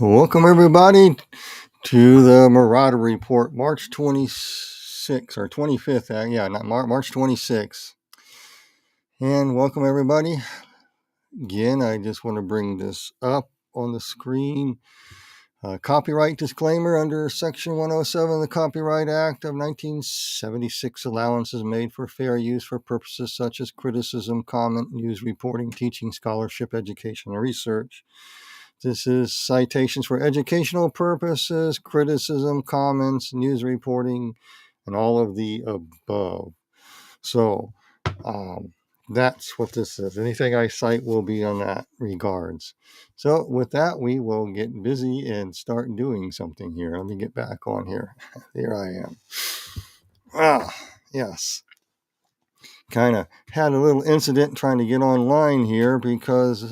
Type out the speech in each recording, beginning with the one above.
Welcome, everybody, to the Marauder Report, March 26th or 25th. Not March 26th. And welcome, everybody. Again, I just want to bring this up on the screen. Copyright disclaimer under Section 107 of the Copyright Act of 1976. Allowances made for fair use for purposes such as criticism, comment, news reporting, teaching, scholarship, education, and research. This is citations for educational purposes, criticism, comments, news reporting, and all of the above. So that's what this is. Anything I cite will be on that regards. So with that, we will get busy and start doing something here. Let me get back on here. There I am. Yes. Kind of had a little incident trying to get online here because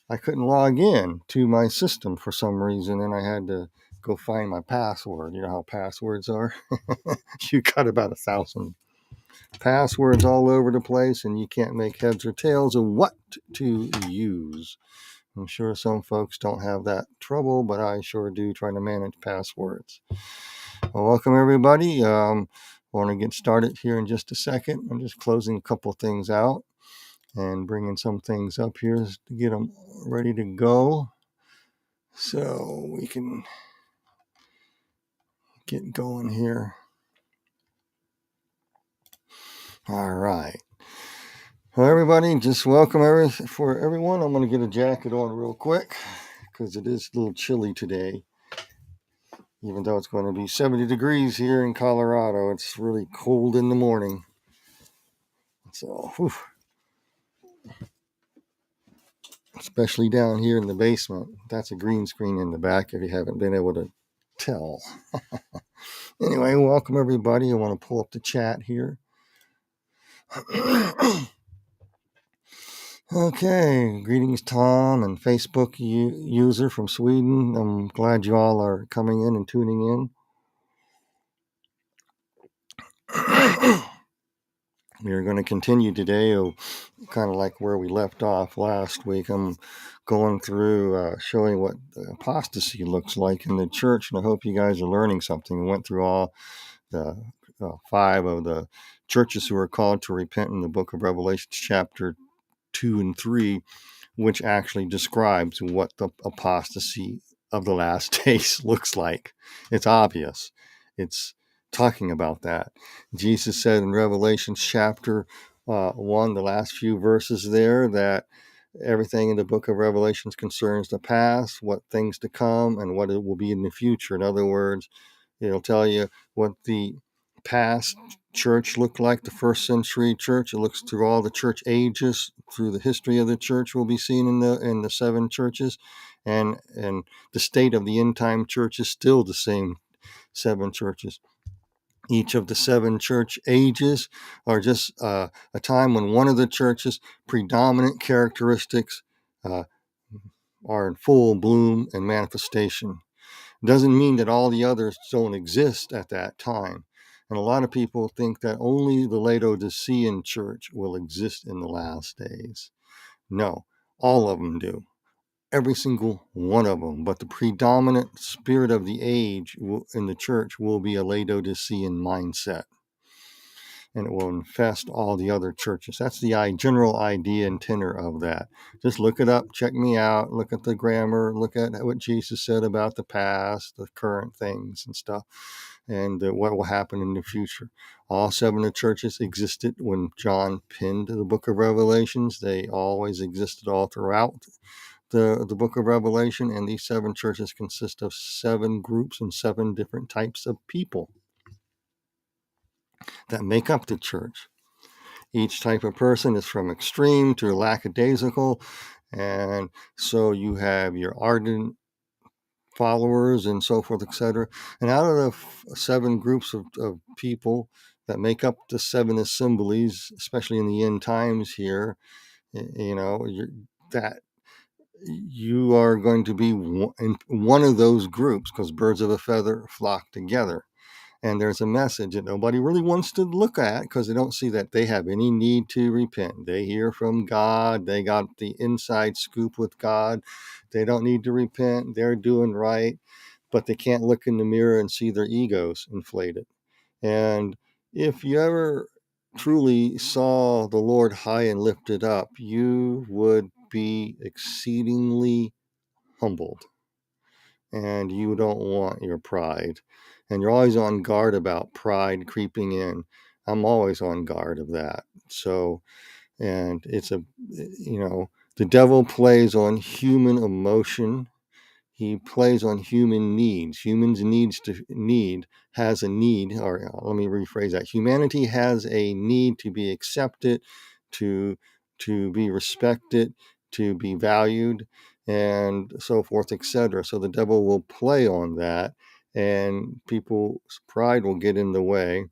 I couldn't log in to my system for some reason, and I had to go find my password. You know how passwords are? You got about 1,000 passwords all over the place, and you can't make heads or tails of what to use. I'm sure some folks don't have that trouble, but I sure do trying to manage passwords. Well, welcome, everybody. I want to get started here in just a second. I'm just closing a couple things out and bringing some things up here to get them ready to go so we can get going here. All right. Well, everybody, just welcome for everyone. I'm going to get a jacket on real quick because it is a little chilly today. Even though it's going to be 70 degrees here in Colorado, it's really cold in the morning. So, especially down here in the basement. That's a green screen in the back if you haven't been able to tell. Anyway, welcome everybody. I want to pull up the chat here. Okay, greetings, Tom, and Facebook user from Sweden. I'm glad you all are coming in and tuning in. We are going to continue today, kind of like where we left off last week. I'm going through showing what apostasy looks like in the church, and I hope you guys are learning something. We went through all the 5 of the churches who are called to repent in the book of Revelation, chapter 2 and 3, which actually describes what the apostasy of the last days looks like. It's obvious. It's talking about that. Jesus said in Revelation chapter 1, the last few verses there, that everything in the book of Revelations concerns the past, what things to come, and what it will be in the future. In other words, it'll tell you what the past church looked like, the first century church. It looks through all the church ages, through the history of the church will be seen in the 7 churches, and the state of the end time church is still the same 7 churches. Each of the 7 church ages are just a time when one of the church's predominant characteristics are in full bloom and manifestation. It doesn't mean that all the others don't exist at that time. And a lot of people think that only the Laodicean church will exist in the last days. No, all of them do. Every single one of them. But the predominant spirit of the age in the church will be a Laodicean mindset. And it will infest all the other churches. That's the general idea and tenor of that. Just look it up, check me out, look at the grammar, look at what Jesus said about the past, the current things and stuff, and what will happen in the future. All 7 of the churches existed when John penned the book of Revelations. They always existed all throughout the book of Revelation, and these 7 churches consist of 7 groups and 7 different types of people that make up the church. Each type of person is from extreme to lackadaisical, and so you have your ardent followers and so forth, etc. And out of the 7 groups of people that make up the 7 assemblies, especially in the end times here, that you are going to be in one of those groups, because birds of a feather flock together. And there's a message that nobody really wants to look at because they don't see that they have any need to repent. They hear from God. They got the inside scoop with God. They don't need to repent. They're doing right, but they can't look in the mirror and see their egos inflated. And if you ever truly saw the Lord high and lifted up, you would be exceedingly humbled. And you don't want your pride. And you're always on guard about pride creeping in. I'm always on guard of that. So, and it's the devil plays on human emotion. He plays on human needs. Humans needs to need has a need, or let me rephrase that. Humanity has a need to be accepted, to be respected, to be valued, and so forth, etc. So the devil will play on that, and people's pride will get in the way,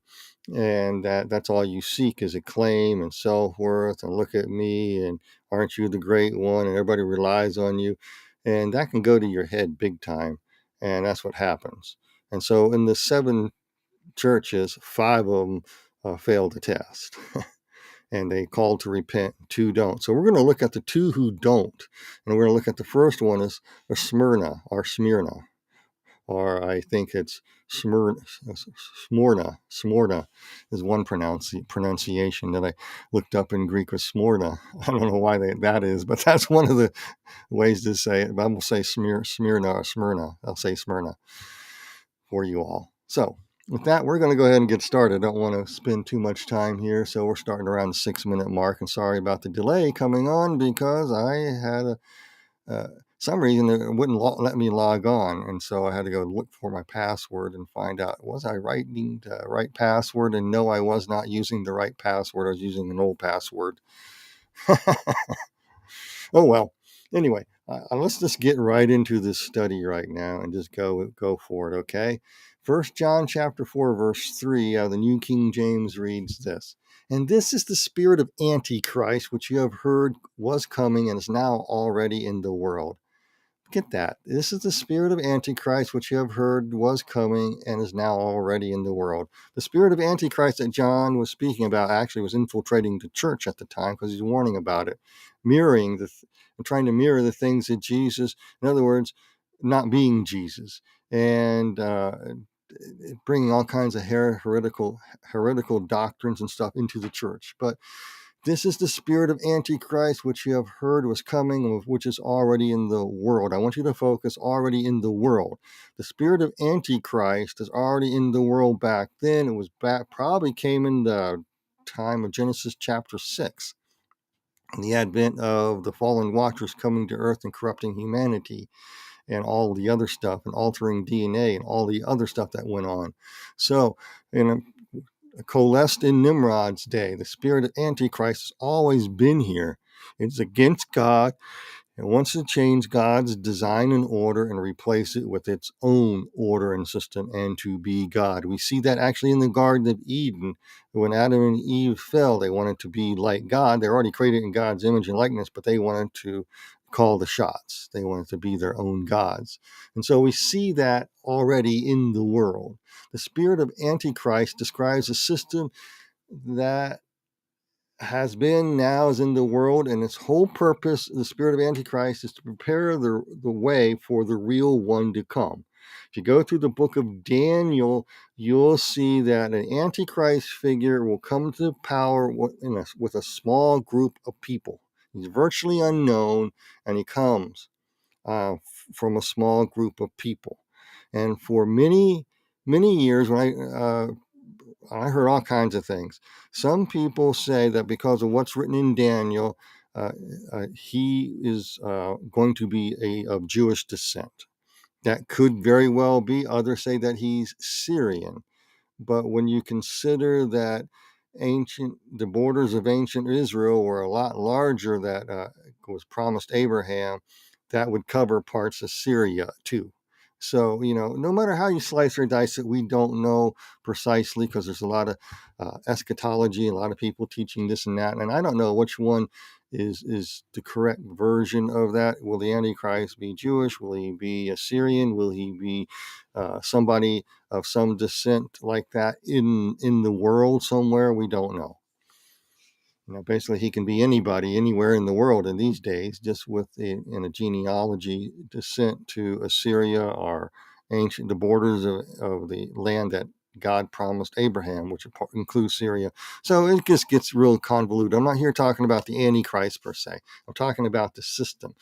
and that's all you seek is acclaim and self-worth, and look at me, and aren't you the great one, and everybody relies on you, and that can go to your head big time, and that's what happens. And so in the 7 churches, 5 of them failed the test. And they called to repent, 2 don't. So we're going to look at the 2 who don't, and we're going to look at the first one is Smyrna, or I think it's Smyrna. Smyrna is one pronunciation that I looked up in Greek was Smyrna. I don't know why that is, but that's one of the ways to say it. But I will say Smyrna or Smyrna. I'll say Smyrna for you all. So with that, we're going to go ahead and get started. I don't want to spend too much time here, so we're starting around the 6-minute mark. And sorry about the delay coming on because I had some reason it wouldn't let me log on, and so I had to go look for my password and find out, was I writing the right password? And no, I was not using the right password. I was using an old password. Oh well. Anyway, let's just get right into this study right now and just go for it, okay? 1 John chapter 4, verse 3 out of the New King James reads this. And this is the spirit of Antichrist, which you have heard was coming and is now already in the world. Get that. This is the spirit of Antichrist, which you have heard was coming and is now already in the world. The spirit of Antichrist that John was speaking about actually was infiltrating the church at the time because he's warning about it, trying to mirror the things that Jesus, in other words, not being Jesus, and bringing all kinds of heretical doctrines and stuff into the church. But this is the spirit of Antichrist, which you have heard was coming, which is already in the world. I want you to focus already in the world. The spirit of Antichrist is already in the world back then. It was probably came in the time of Genesis chapter 6. And the advent of the fallen watchers coming to earth and corrupting humanity and all the other stuff and altering DNA and all the other stuff that went on. So, coalesced in Nimrod's day. The spirit of Antichrist has always been here. It's against God. It wants to change God's design and order and replace it with its own order and system and to be God. We see that actually in the Garden of Eden. When Adam and Eve fell, they wanted to be like God. They're already created in God's image and likeness, but they wanted to call the shots. They wanted to be their own gods. And so we see that already in the world. The spirit of Antichrist describes a system that has been, now is in the world, and its whole purpose, the spirit of Antichrist, is to prepare the way for the real one to come. If you go through the book of Daniel, you'll see that an Antichrist figure will come to power with a small group of people. He's virtually unknown, and he comes from a small group of people. And for many, many years, when I heard all kinds of things. Some people say that because of what's written in Daniel, he is going to be of Jewish descent. That could very well be. Others say that he's Syrian. But when you consider that the borders of ancient Israel were a lot larger that was promised Abraham, that would cover parts of Syria too. So, no matter how you slice or dice it, we don't know precisely, because there's a lot of eschatology, a lot of people teaching this and that. And I don't know which one is the correct version of that. Will the Antichrist be Jewish? Will he be Assyrian? Will he be somebody of some descent like that in the world somewhere? We don't know. Basically, he can be anybody, anywhere in the world in these days, just with in a genealogy descent to Assyria or the borders of the land that God promised Abraham, which includes Syria. So it just gets real convoluted. I'm not here talking about the Antichrist per se. I'm talking about the system.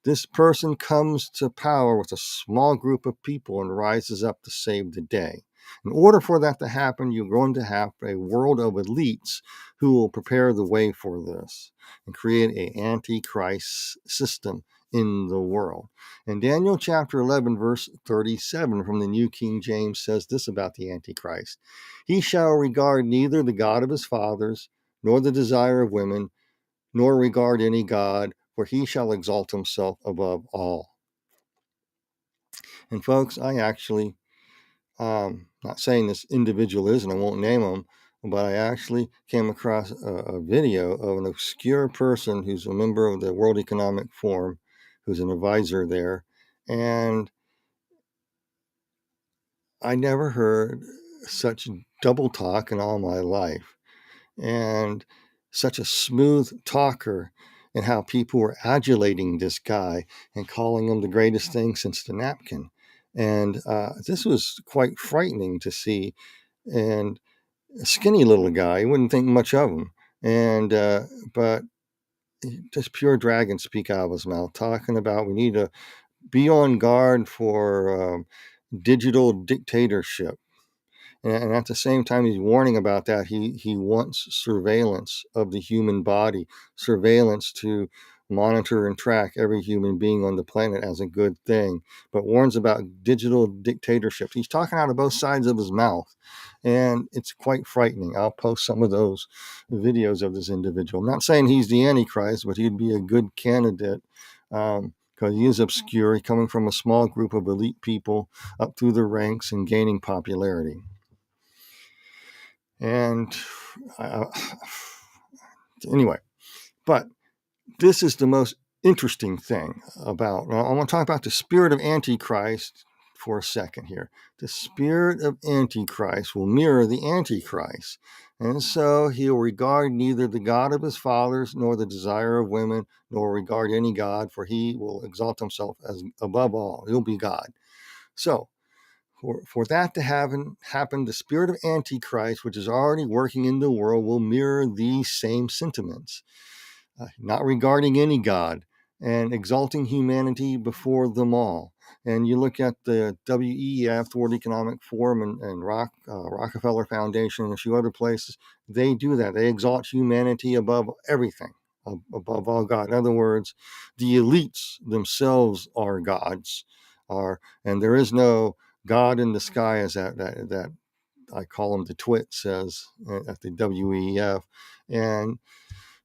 This person comes to power with a small group of people and rises up to save the day. In order for that to happen, you're going to have a world of elites who will prepare the way for this and create an antichrist system in the world. And Daniel chapter 11, verse 37 from the New King James says this about the Antichrist. He shall regard neither the God of his fathers, nor the desire of women, nor regard any God, for he shall exalt himself above all. And folks, I actually, not saying this individual is, and I won't name him, but I actually came across a video of an obscure person who's a member of the World Economic Forum, who's an advisor there. And I never heard such double talk in all my life. And such a smooth talker, and how people were adulating this guy and calling him the greatest thing since the napkin. And this was quite frightening to see. And a skinny little guy, you wouldn't think much of him. And but just pure dragon speak out of his mouth, talking about we need to be on guard for digital dictatorship. And at the same time, he's warning about that. He wants surveillance of the human body, surveillance to monitor and track every human being on the planet as a good thing, but warns about digital dictatorship. He's talking out of both sides of his mouth, and it's quite frightening. I'll post some of those videos of this individual. I'm not saying he's the Antichrist, but he'd be a good candidate. Because he is obscure, coming from a small group of elite people up through the ranks and gaining popularity. And anyway, but this is the most interesting thing about. Now, I want to talk about the spirit of Antichrist for a second here. The spirit of Antichrist will mirror the Antichrist. And so he'll regard neither the God of his fathers, nor the desire of women, nor regard any God, for he will exalt himself as above all. He'll be God. So, for that to happen, the spirit of Antichrist, which is already working in the world, will mirror these same sentiments, not regarding any God and exalting humanity before them all. And you look at the WEF, the World Economic Forum, and Rockefeller Foundation, and a few other places, they do that. They exalt humanity above everything, above all God. In other words, the elites themselves are gods, and there is no God in the sky, as that I call them the twit says at the WEF, and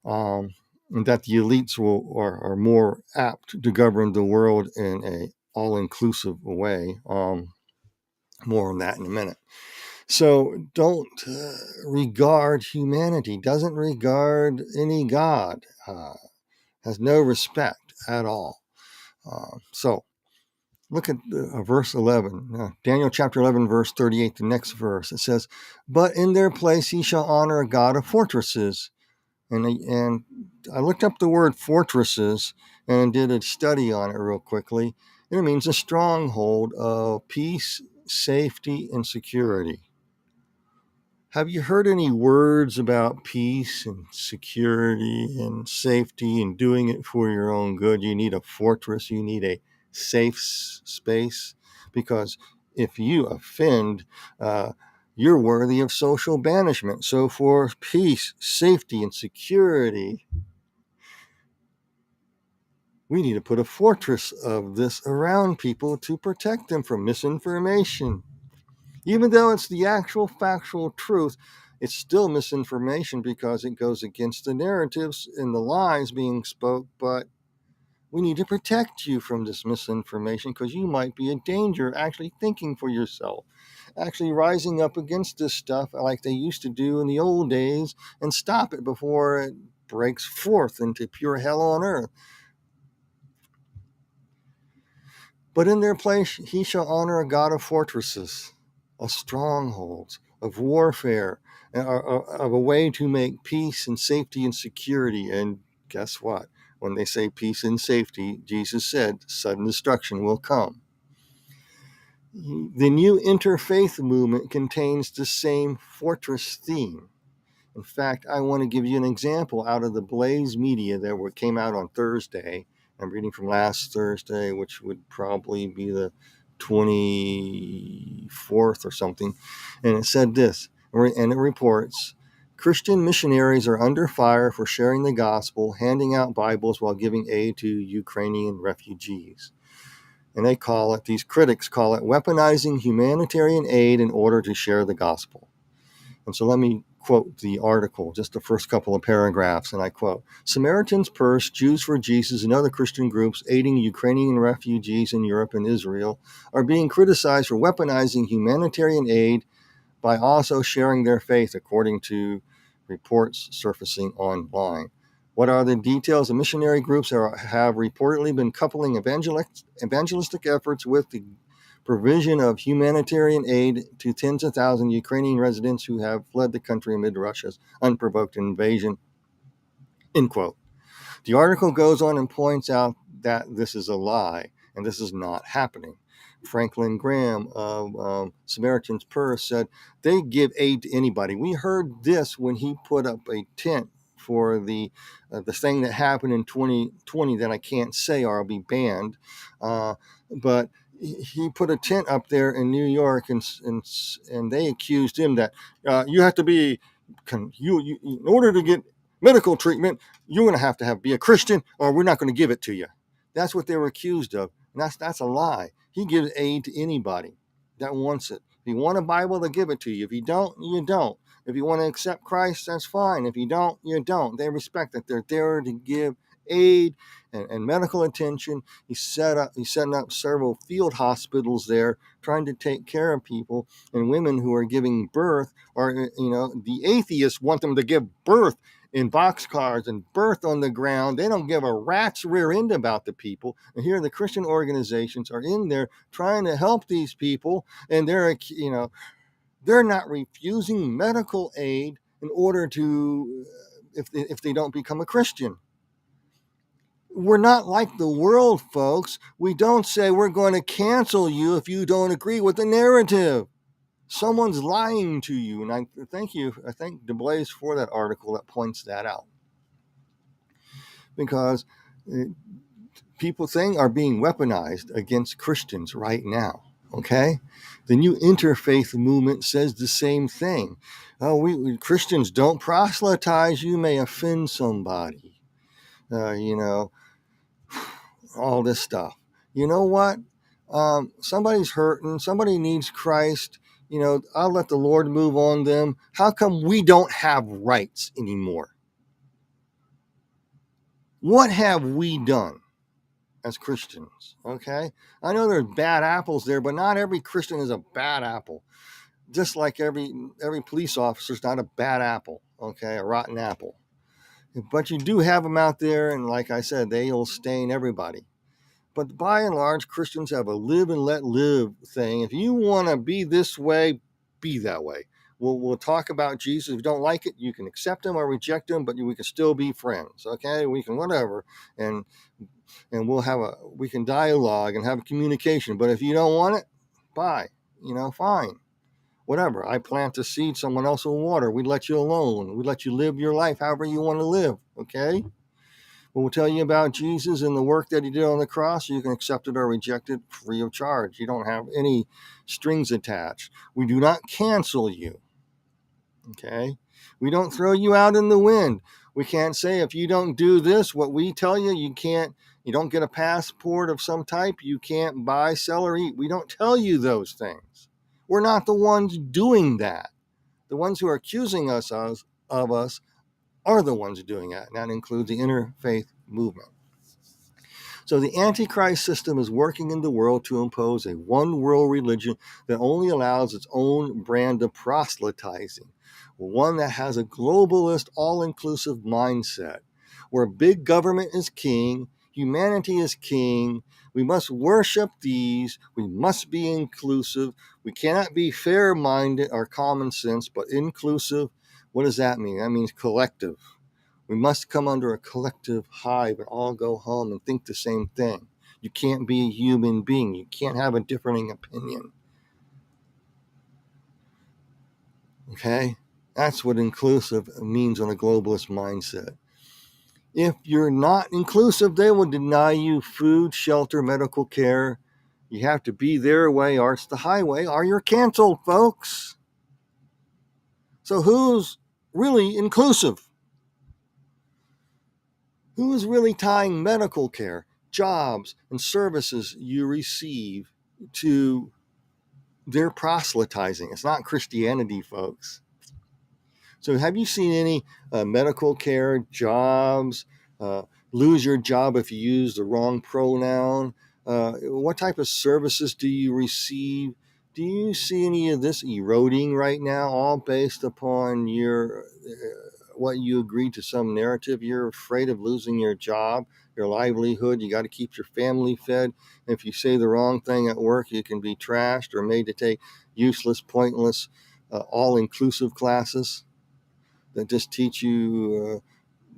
that the elites are more apt to govern the world in a all-inclusive way. More on that in a minute. So don't regard humanity, doesn't regard any God, has no respect at all. So look at verse 11, Daniel chapter 11, verse 38, the next verse. It says, but in their place he shall honor a God of fortresses. And I looked up the word fortresses and did a study on it real quickly. It means a stronghold of peace, safety, and security. Have you heard any words about peace and security and safety and doing it for your own good? You need a fortress. You need a safe space, because if you offend, you're worthy of social banishment. So for peace, safety, and security, we need to put a fortress of this around people to protect them from misinformation. Even though it's the actual factual truth, it's still misinformation because it goes against the narratives and the lies being spoke. But We need to protect you from this misinformation because you might be a danger actually thinking for yourself, actually rising up against this stuff like they used to do in the old days and stop it before it breaks forth into pure hell on earth. But in their place he shall honor a God of fortresses, of strongholds, of warfare, of a way to make peace and safety and security. And guess what? When they say peace and safety, Jesus said sudden destruction will come. The new interfaith movement contains the same fortress theme. In fact, I want to give you an example out of the Blaze Media that came out on Thursday. I'm reading from last Thursday, which would probably be the 24th or something. And it said this, and it reports, Christian missionaries are under fire for sharing the gospel, handing out Bibles while giving aid to Ukrainian refugees. And these critics call it weaponizing humanitarian aid in order to share the gospel. And so let me quote the article, just the first couple of paragraphs, and I quote, Samaritan's Purse, Jews for Jesus, and other Christian groups aiding Ukrainian refugees in Europe and Israel are being criticized for weaponizing humanitarian aid by also sharing their faith, according to reports surfacing online. What are the details? The missionary groups have reportedly been coupling evangelistic efforts with the provision of humanitarian aid to tens of thousands of Ukrainian residents who have fled the country amid Russia's unprovoked invasion. End quote. The article goes on and points out that this is a lie and this is not happening. Franklin Graham of Samaritan's Purse said they give aid to anybody. We heard this when he put up a tent for the thing that happened in 2020 that I can't say or I'll be banned. But he put a tent up there in New York, and they accused him that you have to be you in order to get medical treatment, you're going to have be a Christian, or we're not going to give it to you. That's what they were accused of, and that's a lie. He gives aid to anybody that wants it. If you want a Bible, they'll give it to you. If you don't, you don't. If you want to accept Christ, that's fine. If you don't, you don't. They respect that. They're there to give aid and medical attention. He's setting up several field hospitals there, trying to take care of people and women who are giving birth, or the atheists want them to give birth in boxcars and birth on the ground. They don't give a rat's rear end about the people. And here the Christian organizations are in there trying to help these people, and they're not refusing medical aid in order to if they don't become a Christian. We're not like the world, folks. We don't say we're going to cancel you if you don't agree with the narrative. Someone's lying to you. And I thank DeBlaze for that article that points that out. Because people are being weaponized against Christians right now. Okay? The new interfaith movement says the same thing. Oh, we Christians don't proselytize. You may offend somebody. All this stuff. You know what? Somebody's hurting. Somebody needs Christ. I'll let the Lord move on them. How come we don't have rights anymore? What have we done as Christians? Okay? I know there's bad apples there, but not every Christian is a bad apple. Just like every police officer is not a bad apple, okay? A rotten apple. But you do have them out there, and like I said, they'll stain everybody. But by and large, Christians have a live and let live thing. If you want to be this way, be that way. We'll talk about Jesus. If you don't like it, you can accept him or reject him, but we can still be friends. Okay, we can whatever, and we can dialogue and have a communication. But if you don't want it, bye. Fine. Whatever. I plant a seed, someone else will water. We let you alone. We let you live your life however you want to live. Okay. We'll tell you about Jesus and the work that he did on the cross. You can accept it or reject it free of charge. You don't have any strings attached. We do not cancel you. Okay? We don't throw you out in the wind. We can't say if you don't do this, what we tell you, you don't get a passport of some type, you can't buy, sell, or eat. We don't tell you those things. We're not the ones doing that. The ones who are accusing us of us are the ones doing that, and that includes the interfaith movement. So the Antichrist system is working in the world to impose a one-world religion that only allows its own brand of proselytizing, one that has a globalist, all-inclusive mindset, where big government is king, humanity is king, we must worship these, we must be inclusive, we cannot be fair-minded or common sense, but inclusive. What does that mean? That means collective. We must come under a collective hive and all go home and think the same thing. You can't be a human being. You can't have a differing opinion. Okay? That's what inclusive means on a globalist mindset. If you're not inclusive, they will deny you food, shelter, medical care. You have to be their way or it's the highway or you're canceled, folks. So who's really inclusive? Who is really tying medical care, jobs, and services you receive to their proselytizing? It's not Christianity, folks. So have you seen any medical care, jobs, lose your job if you use the wrong pronoun? What type of services do you receive? Do you see any of this eroding right now, all based upon your what you agreed to some narrative? You're afraid of losing your job, your livelihood. You got to keep your family fed. And if you say the wrong thing at work, you can be trashed or made to take useless, pointless, all-inclusive classes that just teach you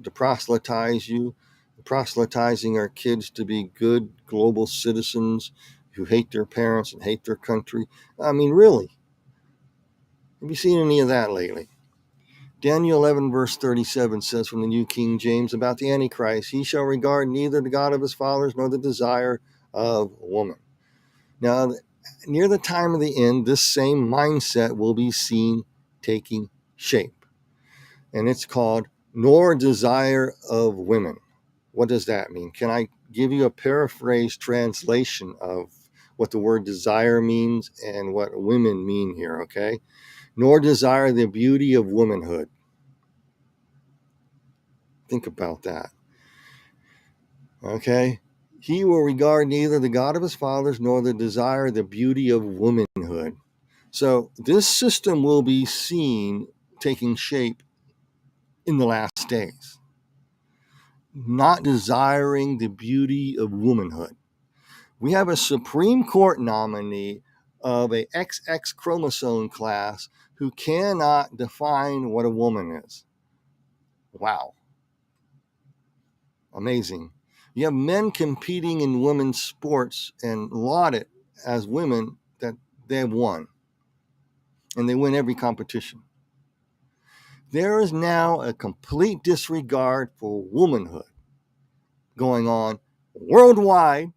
to proselytize you. Proselytizing our kids to be good global citizens who hate their parents and hate their country. I mean, really? Have you seen any of that lately? Daniel 11 verse 37 says from the New King James about the Antichrist, he shall regard neither the God of his fathers nor the desire of woman. Now, near the time of the end, this same mindset will be seen taking shape. And it's called nor desire of women. What does that mean? Can I give you a paraphrase translation of what the word desire means and what women mean here, okay? Nor desire the beauty of womanhood. Think about that. Okay? He will regard neither the God of his fathers nor the desire the beauty of womanhood. So this system will be seen taking shape in the last days. Not desiring the beauty of womanhood. We have a Supreme Court nominee of a XX chromosome class who cannot define what a woman is. Wow. Amazing. You have men competing in women's sports and laud it as women that they have won. And they win every competition. There is now a complete disregard for womanhood going on worldwide,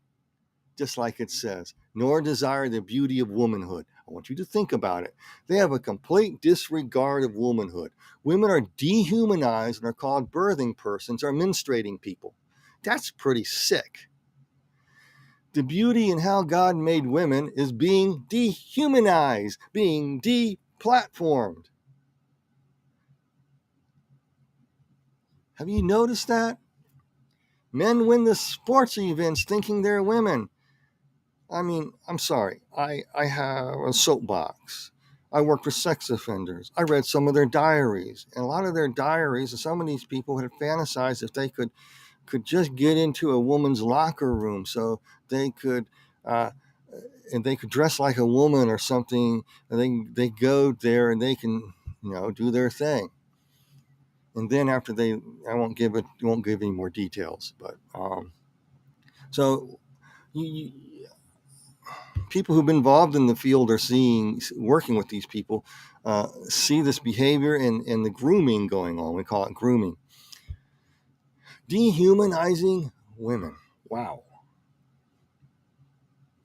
just like it says, nor desire the beauty of womanhood. I want you to think about it. They have a complete disregard of womanhood. Women are dehumanized and are called birthing persons or menstruating people. That's pretty sick. The beauty in how God made women is being dehumanized, being deplatformed. Have you noticed that? Men win the sports events thinking they're women. I mean, I'm sorry. I have a soapbox. I worked with sex offenders. I read some of their diaries. And a lot of their diaries, and some of these people had fantasized if they could just get into a woman's locker room so they could and they could dress like a woman or something. And they go there and they can, do their thing. And then after I won't give any more details, but so people who've been involved in the field are working with these people, see this behavior and the grooming going on. We call it grooming. Dehumanizing women. Wow.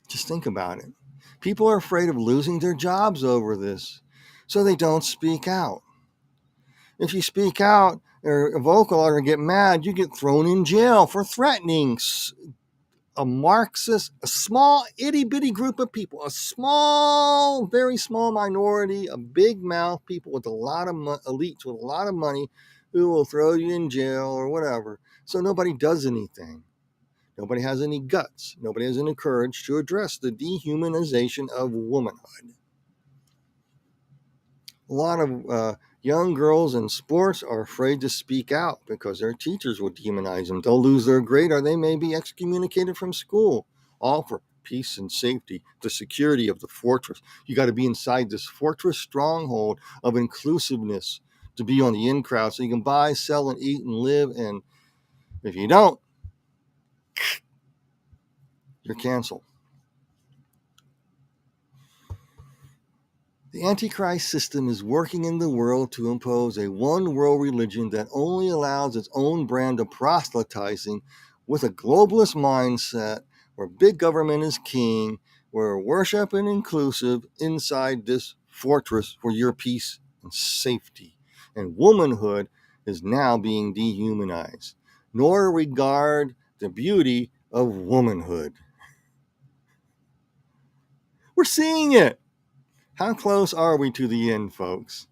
Just think about it. People are afraid of losing their jobs over this, so they don't speak out. If you speak out or vocal or get mad, you get thrown in jail for threatening a Marxist, a small itty-bitty group of people, a small, very small minority, a big mouth people with a lot of elites with a lot of money who will throw you in jail or whatever. So nobody does anything. Nobody has any guts. Nobody has any courage to address the dehumanization of womanhood. A lot of young girls in sports are afraid to speak out because their teachers will demonize them. They'll lose their grade or they may be excommunicated from school, all for peace and safety, the security of the fortress. You got to be inside this fortress stronghold of inclusiveness to be on the in crowd so you can buy, sell, and eat and live. And if you don't, you're canceled. The Antichrist system is working in the world to impose a one-world religion that only allows its own brand of proselytizing with a globalist mindset where big government is king, where worship and inclusive inside this fortress for your peace and safety. And womanhood is now being dehumanized, nor regard the beauty of womanhood. We're seeing it. How close are we to the end, folks?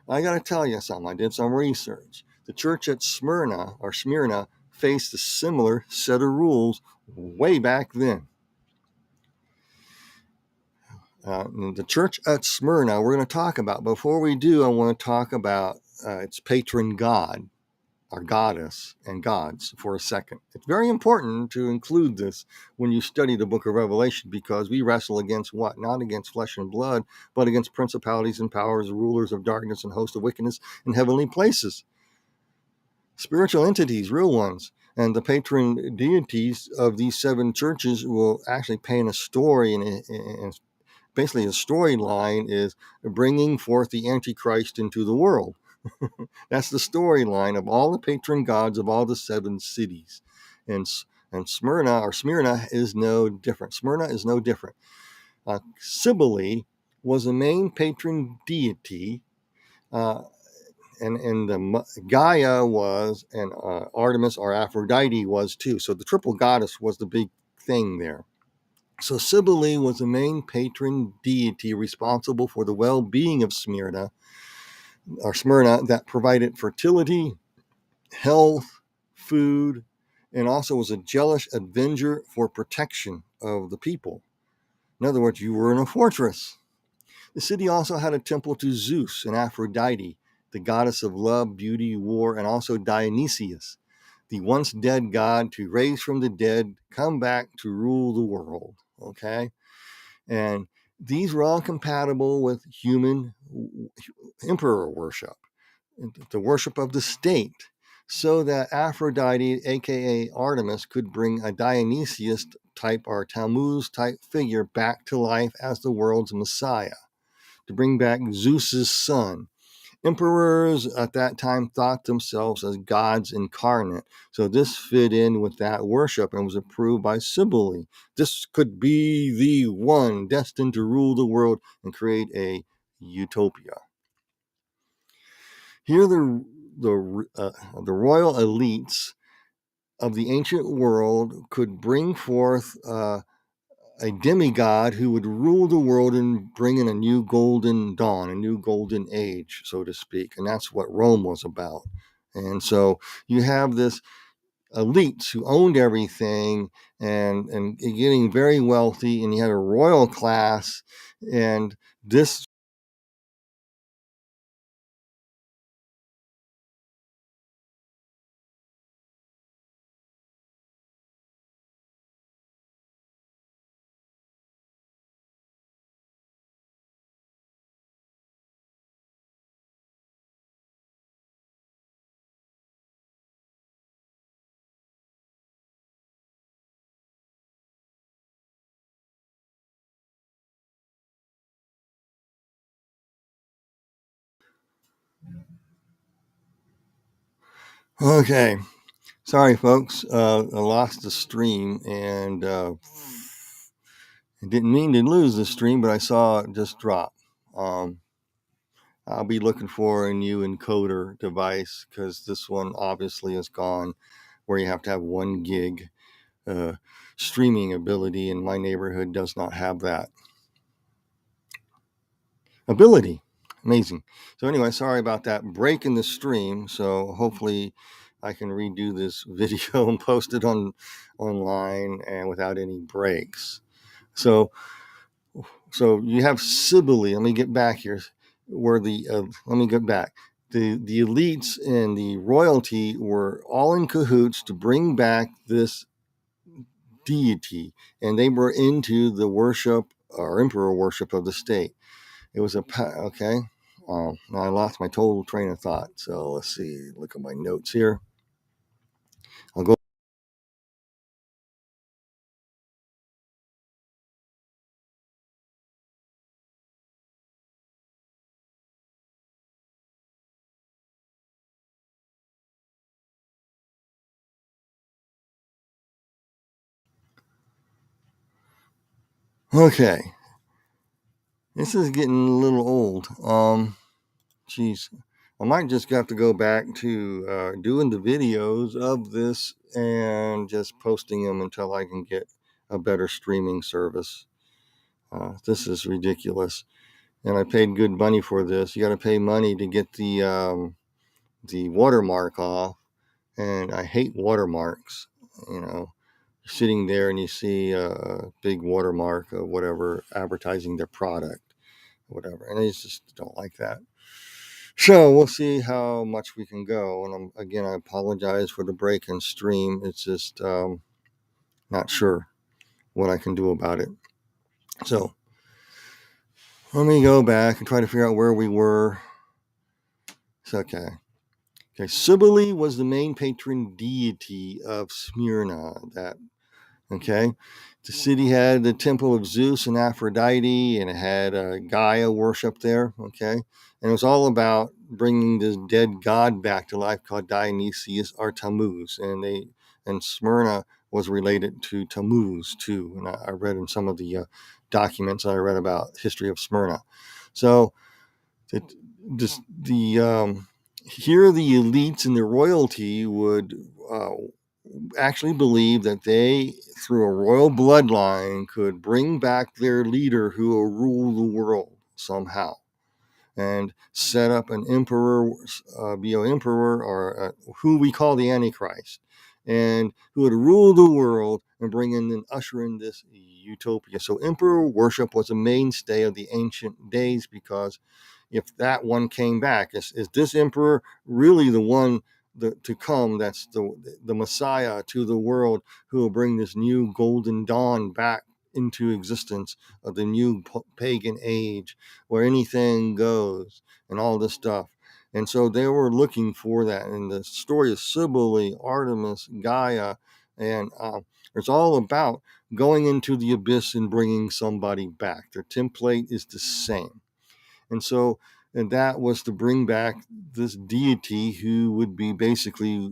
I got to tell you something. I did some research. The church at Smyrna faced a similar set of rules way back then. The church at Smyrna, we're going to talk about. Before we do, I want to talk about its patron god, our goddess and gods for a second. It's very important to include this when you study the book of Revelation because we wrestle against what? Not against flesh and blood, but against principalities and powers, rulers of darkness and hosts of wickedness in heavenly places. Spiritual entities, real ones. And the patron deities of these seven churches will actually paint a story, and basically a storyline is bringing forth the Antichrist into the world. That's the storyline of all the patron gods of all the seven cities. And Smyrna is no different. Smyrna is no different. Cybele was the main patron deity, and the Gaia was, and Artemis or Aphrodite was too. So the triple goddess was the big thing there. So Cybele was the main patron deity responsible for the well-being of Smyrna that provided fertility, health, food, and also was a jealous avenger for protection of the people. In other words, you were in a fortress. The city also had a temple to Zeus and Aphrodite, the goddess of love, beauty, war, and also Dionysius, the once dead god to raise from the dead, come back to rule the world. Okay? And these were all compatible with human emperor worship, the worship of the state, so that Aphrodite, aka Artemis, could bring a Dionysius type or Tammuz type figure back to life as the world's Messiah, to bring back Zeus's son. Emperors at that time thought themselves as gods incarnate, so this fit in with that worship and was approved by Cybele. This could be the one destined to rule the world and create a utopia. Here, the royal elites of the ancient world could bring forth a demigod who would rule the world and bring in a new golden dawn, a new golden age, so to speak. And that's what Rome was about. And so you have this elites who owned everything and getting very wealthy, and you had a royal class, and this okay. Sorry, folks. I lost the stream, and I didn't mean to lose the stream, but I saw it just drop. I'll be looking for a new encoder device because this one obviously is gone, where you have to have 1 gig streaming ability, and my neighborhood does not have that ability. Amazing. So anyway, sorry about that break in the stream. So hopefully I can redo this video and post it online and without any breaks. So you have Sibylle. Let me get back here. Let me get back. The elites and the royalty were all in cahoots to bring back this deity, and they were into the worship or emperor worship of the state. It was okay. Now I lost my total train of thought. So let's see. Look at my notes here. I'll go. Okay. This is getting a little old. Geez. I might just have to go back to doing the videos of this and just posting them until I can get a better streaming service. This is ridiculous. And I paid good money for this. You got to pay money to get the watermark off. And I hate watermarks. You know, you're sitting there and you see a big watermark of whatever advertising their product, whatever. And I just don't like that. So we'll see how much we can go. And again, I apologize for the break in stream. It's just not sure what I can do about it. So let me go back and try to figure out where we were. It's okay. Okay, Cybele was the main patron deity of Smyrna. Okay, the city had the temple of Zeus and Aphrodite, and it had Gaia worship there. Okay, and it was all about bringing this dead god back to life, called Dionysius or Tammuz, and Smyrna was related to Tammuz too. And I read in some of the documents I read about history of Smyrna. So here the elites and the royalty would actually believe that they, through a royal bloodline, could bring back their leader who will rule the world somehow and set up an emperor, or who we call the Antichrist, and who would rule the world and bring in and usher in this utopia. So emperor worship was a mainstay of the ancient days, because if that one came back, is this emperor really the one to come, that's the Messiah to the world, who will bring this new golden dawn back into existence of the new pagan age where anything goes and all this stuff. And so they were looking for that. And the story of Cybele, Artemis, Gaia, and it's all about going into the abyss and bringing somebody back. Their template is the same. And that was to bring back this deity who would be basically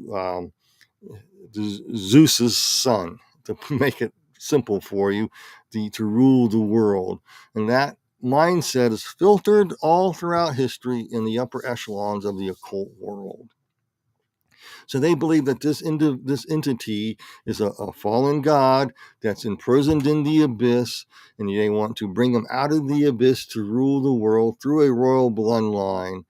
Zeus's son, to make it simple for you, to rule the world. And that mindset is filtered all throughout history in the upper echelons of the occult world. So they believe that this entity is a fallen god that's imprisoned in the abyss, and they want to bring him out of the abyss to rule the world through a royal bloodline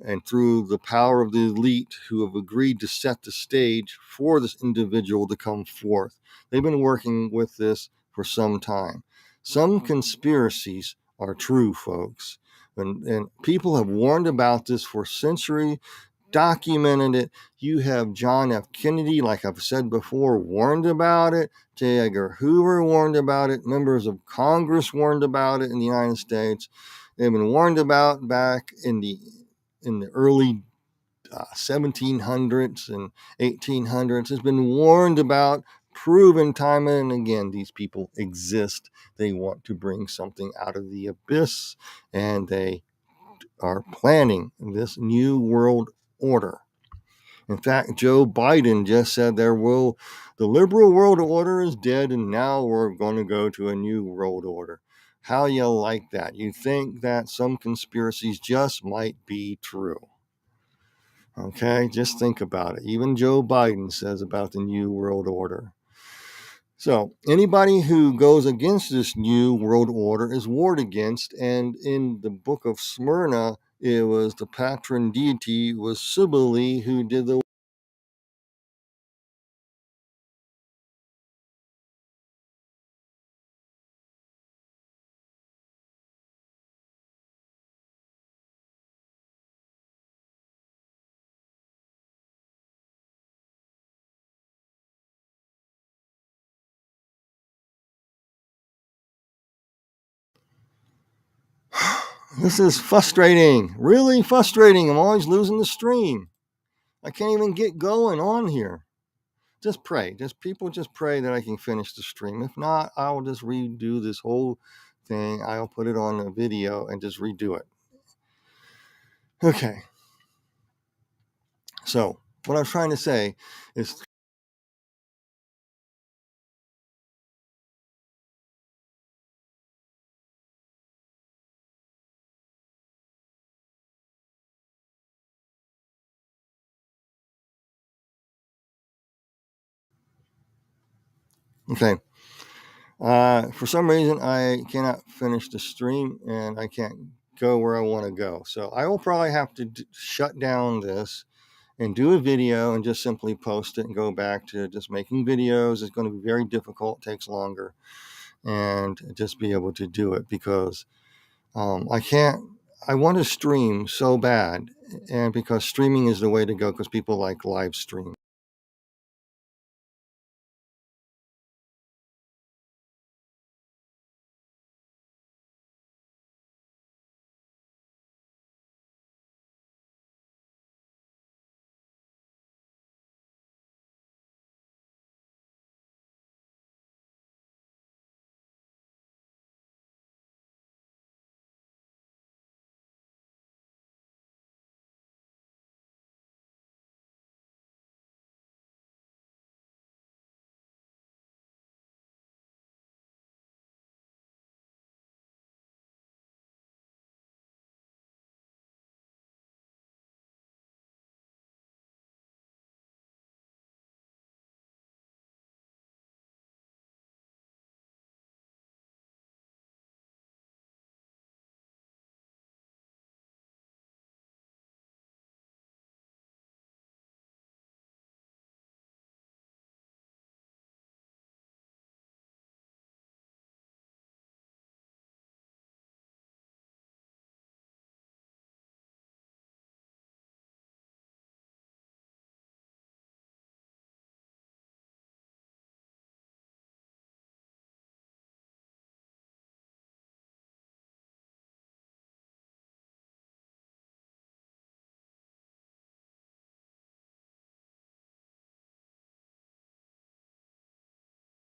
and through the power of the elite, who have agreed to set the stage for this individual to come forth. They've been working with this for some time. Some conspiracies are true, folks. And people have warned about this for centuries, documented it. You have John F. Kennedy, like I've said before, warned about it. J. Edgar Hoover warned about it. Members of Congress warned about it in the United States. They've been warned about back in the early 1700s and 1800s. Has been warned about, proven time and again, these people exist. They want to bring something out of the abyss, and they are planning this new world order. In fact, Joe Biden just said the liberal world order is dead, and now we're going to go to a new world order. How you like that? You think that some conspiracies just might be true. Okay, just think about it. Even Joe Biden says about the new world order. So anybody who goes against this new world order is warred against. And in the book of Smyrna, it was the patron deity was Cybele who did the This is frustrating, really frustrating. I'm always losing the stream. I can't even get going on here. Just pray. People just pray that I can finish the stream. If not, I will just redo this whole thing. I'll put it on a video and just redo it. Okay. So what I was trying to say is, okay. For some reason, I cannot finish the stream and I can't go where I want to go. So I will probably have to shut down this and do a video and just simply post it and go back to just making videos. It's going to be very difficult, takes longer, and just be able to do it because I want to stream so bad, and because streaming is the way to go because people like live stream.